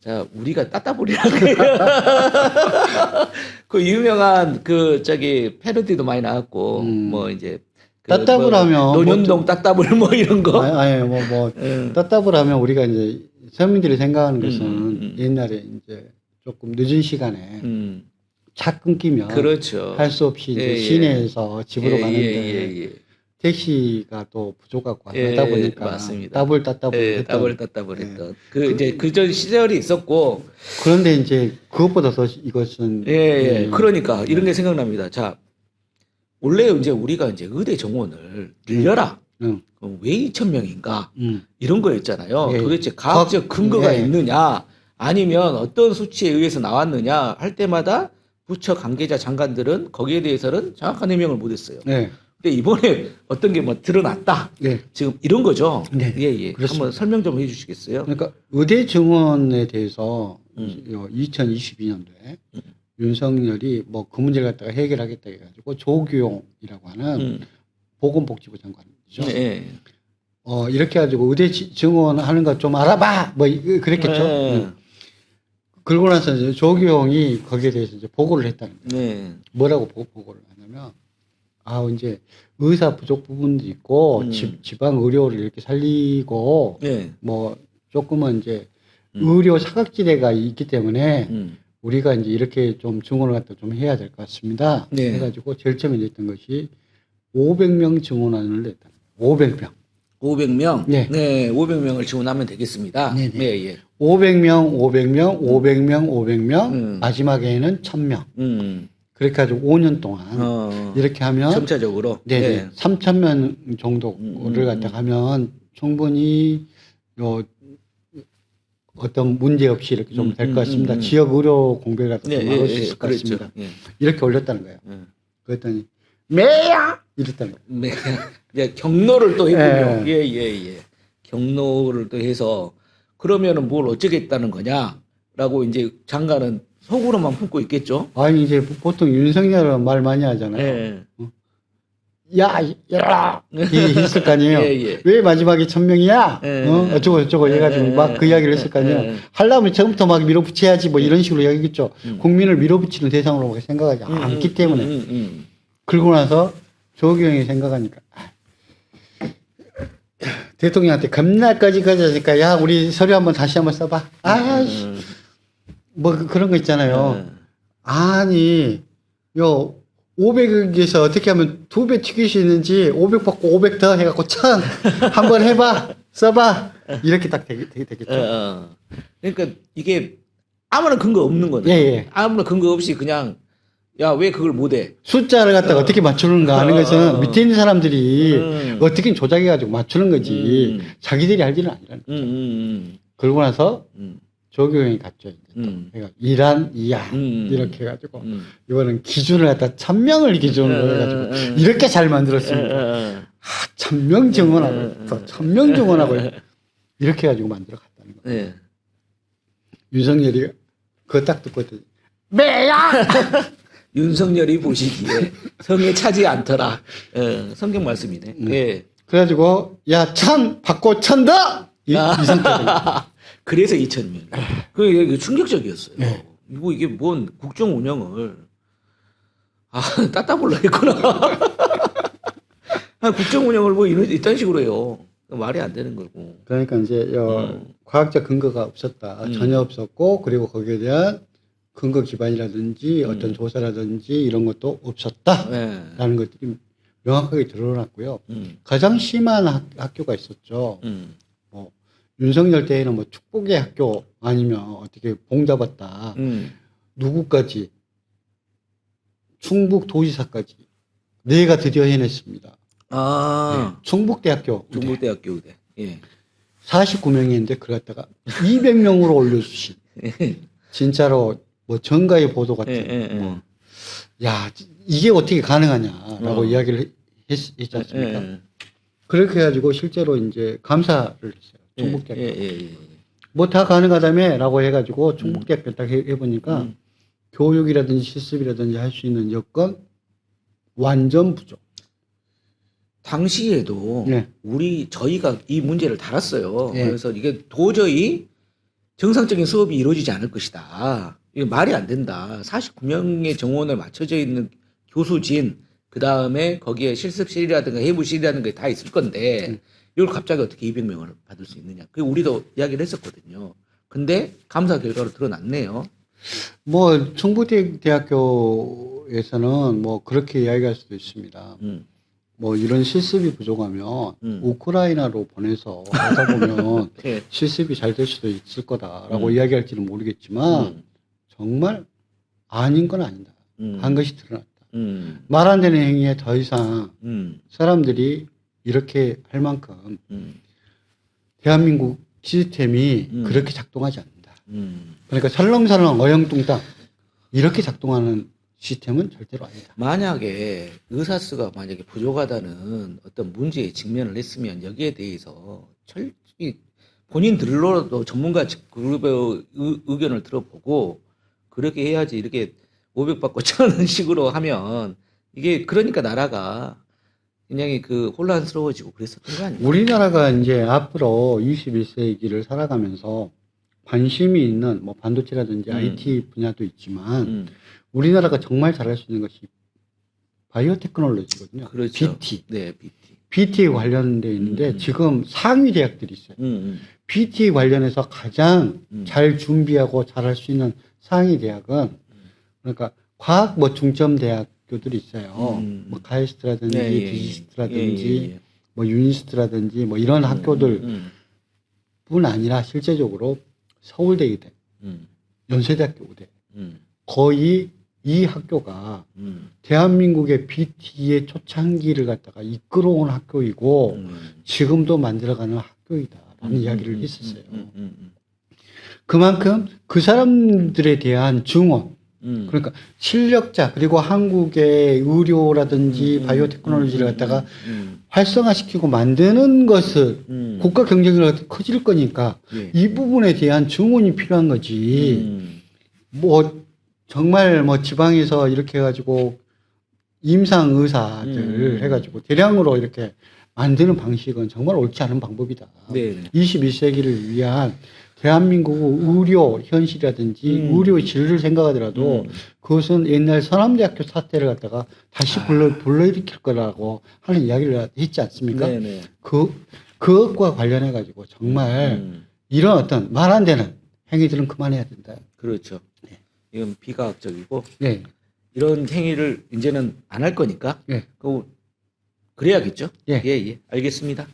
자, 우리가 따따블이라고 해요. 그 유명한 그 저기 패러디도 많이 나왔고 뭐 이제 그 따따블 뭐 하면 논현동 따따블 뭐 이런 거. 아니 따따블 하면 우리가 이제 서민들이 생각하는 것은 음. 옛날에 이제 조금 늦은 시간에 차 끊기면 그렇죠. 할 수 없이 이제 예, 예. 시내에서 집으로 예, 가는데 예. 택시가 또 부족하고 예, 하다 보니까 맞습니다. 따블 예, 했던. 따블 했던 그 이제 그전 시절이 있었고 그런데 이제 그것보다 더 이것은 예. 그러니까 이런 게 생각납니다. 자, 원래 이제 우리가 이제 의대 정원을 늘려라. 응. 그럼 왜 2,000명인가? 음. 이런 거였잖아요. 예. 도대체 과학적 근거가 예. 있느냐? 아니면 어떤 수치에 의해서 나왔느냐? 할 때마다 부처 관계자 장관들은 거기에 대해서는 정확한 해명을 못했어요. 네. 근데 이번에 어떤 게 뭐 드러났다. 네. 지금 이런 거죠. 네. 예. 그렇습니다. 한번 설명 좀 해주시겠어요? 그러니까 의대 증원에 대해서 2022년도에 윤석열이 뭐 그 문제를 갖다가 해결하겠다 해가지고 조규용이라고 하는 보건복지부 장관이죠. 네. 이렇게 해가지고 의대 증원하는 거 좀 알아봐 뭐 그랬겠죠. 네. 그러고 나서 이제 조규용이 거기에 대해서 이제 보고를 했다는 거예요. 네. 뭐라고 보고를 하냐면 이제 의사 부족 부분도 있고 지방 의료를 이렇게 살리고 네. 뭐 조금은 이제 의료 사각지대가 있기 때문에 우리가 이제 이렇게 좀 증원을 갖다 좀 해야 될 것 같습니다. 네. 해가지고 제일 처음에 냈던 것이 500명 증원안을 냈다. 500명. 500명? 네. 네. 500명을 지원하면 되겠습니다. 네네. 네. 예. 500명, 500명, 마지막에는 1000명. 그렇게 가지고 5년 동안 이렇게 하면 점차적으로. 네. 3,000명 정도를 갖다가 하면 충분히 어떤 문제 없이 이렇게 좀 될 것 같습니다. 지역 의료 공백을 갖다 좀 막을 수 있을 것 그렇죠. 같습니다. 예. 이렇게 올렸다는 거예요. 그랬더니 매야 이랬다는 거예요. 네. 이제 경로를 또 했군요. 예. 예. 경로를 또 해서 그러면은 뭘 어쩌겠다는 거냐라고 이제 장관은 속으로만 품고 있겠죠. 아니 이제 보통 윤석열은 말 많이 하잖아요. 예. 야, 했을 거 아니에요. 예. 왜 마지막에 1000명이야? 예. 어쩌고 저쩌고 해가지고 막 그 이야기를 했을 거 아니에요. 하려면 처음부터 막 밀어붙여야지 뭐 이런 식으로 이야기했죠. 국민을 밀어붙이는 대상으로 생각하지 않기 때문에. 그러고 나서 조규영이 생각하니까 대통령한테 겁나까지 가자니까 야 우리 서류 한번 다시 한번 써봐. 뭐 그런 거 있잖아요. 아니 500에서 어떻게 하면 2배 튀길 수 있는지 500 받고 500 더 해갖고 1000 한번 해봐 써봐 이렇게 딱 되겠죠. 그러니까 이게 아무런 근거 없는 거네. 예. 아무런 근거 없이 그냥 야 왜 그걸 못해? 숫자를 갖다가 어떻게 맞추는가 하는 것은 밑에 있는 사람들이 어떻게 조작해가지고 맞추는 거지 자기들이 할 일은 아니라는 거죠. 그러고 나서 조교형이 갔죠. 그러니까 이란 이안 이렇게 해가지고 이거는 기준을 갖다 1000명을 기준으로 해가지고 이렇게 잘 만들었습니다. 1000명 증언하고 또 1000명 증언하고 이렇게 해가지고 만들어 갔다는 거예요. 네. 윤석열이 그거 딱 듣고 했더니 매야 윤석열이 보시기에 성에 차지 않더라. 성경 말씀이네. 예. 그래가지고 야 1000 받고 1000 더 이 상태입니다. 그래서 2,000명. 그 충격적이었어요. 이게 뭔 국정 운영을 따따블로 했구나. 국정 운영을 뭐 이런 식으로 해요. 말이 안 되는 거고. 그러니까 이제 과학적 근거가 없었다. 전혀 없었고 그리고 거기에 대한 근거 기반이라든지 어떤 조사라든지 이런 것도 없었다라는 것들이 명확하게 드러났고요. 가장 심한 학교가 있었죠. 뭐 윤석열 때에는 뭐 축복의 학교 아니면 어떻게 봉잡았다. 누구까지 충북도지사까지 4가 드디어 해냈습니다. 충북대학교 충북대학교 의대. 예. 49명이었는데 그걸 갖다가 200명으로 올려주신 진짜로 뭐 정가의 보도 같은 야 이게 어떻게 가능하냐라고 이야기를 했지 않습니까? 그렇게 해가지고 실제로 이제 감사를 했어요. 충북대학교. 뭐 다 가능하다며라고 해가지고 충북대학교 딱 해보니까 교육이라든지 실습이라든지 할 수 있는 여건 완전 부족. 당시에도 저희가 이 문제를 다뤘어요. 그래서 이게 도저히 정상적인 수업이 이루어지지 않을 것이다. 이게 말이 안 된다. 49명의 정원에 맞춰져 있는 교수진, 그 다음에 거기에 실습실이라든가 해부실이라든가 다 있을 건데, 이걸 갑자기 어떻게 200명을 받을 수 있느냐. 그 우리도 이야기를 했었거든요. 근데 감사 결과로 드러났네요. 뭐 충북대학교에서는 뭐 그렇게 이야기할 수도 있습니다. 뭐 이런 실습이 부족하면 우크라이나로 보내서 하다 보면 네. 실습이 잘 될 수도 있을 거다라고 이야기할지는 모르겠지만 정말 아닌 건 아니다. 한 것이 드러났다. 말 안 되는 행위에 더 이상 사람들이 이렇게 할 만큼 대한민국 시스템이 그렇게 작동하지 않는다. 그러니까 설렁설렁 어영뚱땅 이렇게 작동하는 시스템은 절대로 아니다. 만약에 의사 수가 만약에 부족하다는 어떤 문제에 직면을 했으면 여기에 대해서 철저히 본인들로도 전문가 그룹의 의견을 들어보고 그렇게 해야지. 이렇게 500받고 1000원 식으로 하면 이게 그러니까 나라가 굉장히 그 혼란스러워지고 그랬었던 거 아니에요? 우리나라가 이제 앞으로 21세기를 살아가면서 관심이 있는 뭐 반도체라든지 IT 분야도 있지만 우리나라가 정말 잘할 수 있는 것이 바이오 테크놀로지거든요. 그렇죠. BT. 네, BT. BT에 관련돼 있는데 지금 상위 대학들이 있어요. BT 관련해서 가장 잘 준비하고 잘할 수 있는 상위 대학은 그러니까 과학 뭐 중점 대학교들이 있어요. 뭐 카이스트라든지 네, 예, 디지스트라든지 예. 뭐 유니스트라든지 뭐 이런 학교들 뿐 아니라 실제적으로 서울대의대, 연세대학교 의대 거의 이 학교가 대한민국의 BT의 초창기를 갖다가 이끌어온 학교이고 지금도 만들어가는 학교이다라는 이야기를 했었어요. 그만큼 그 사람들에 대한 증언, 그러니까 실력자 그리고 한국의 의료라든지 바이오 테크놀로지를 갖다가 활성화시키고 만드는 것을 국가 경쟁력이 커질 거니까 예. 이 부분에 대한 증언이 필요한 거지. 뭐 정말 뭐 지방에서 이렇게 해가지고 임상 의사들 해가지고 대량으로 이렇게 만드는 방식은 정말 옳지 않은 방법이다. 네. 21세기를 위한 대한민국 의료 현실이라든지 의료 질을 생각하더라도 그것은 옛날 서남대학교 사태를 갖다가 다시 불러일으킬 거라고 하는 이야기를 했지 않습니까? 네네. 그것과 관련해 가지고 정말 이런 어떤 말 안 되는 행위들은 그만해야 된다. 그렇죠. 네. 이건 비과학적이고 네. 이런 행위를 이제는 안 할 거니까 네. 그래야겠죠. 예. 예, 예. 알겠습니다.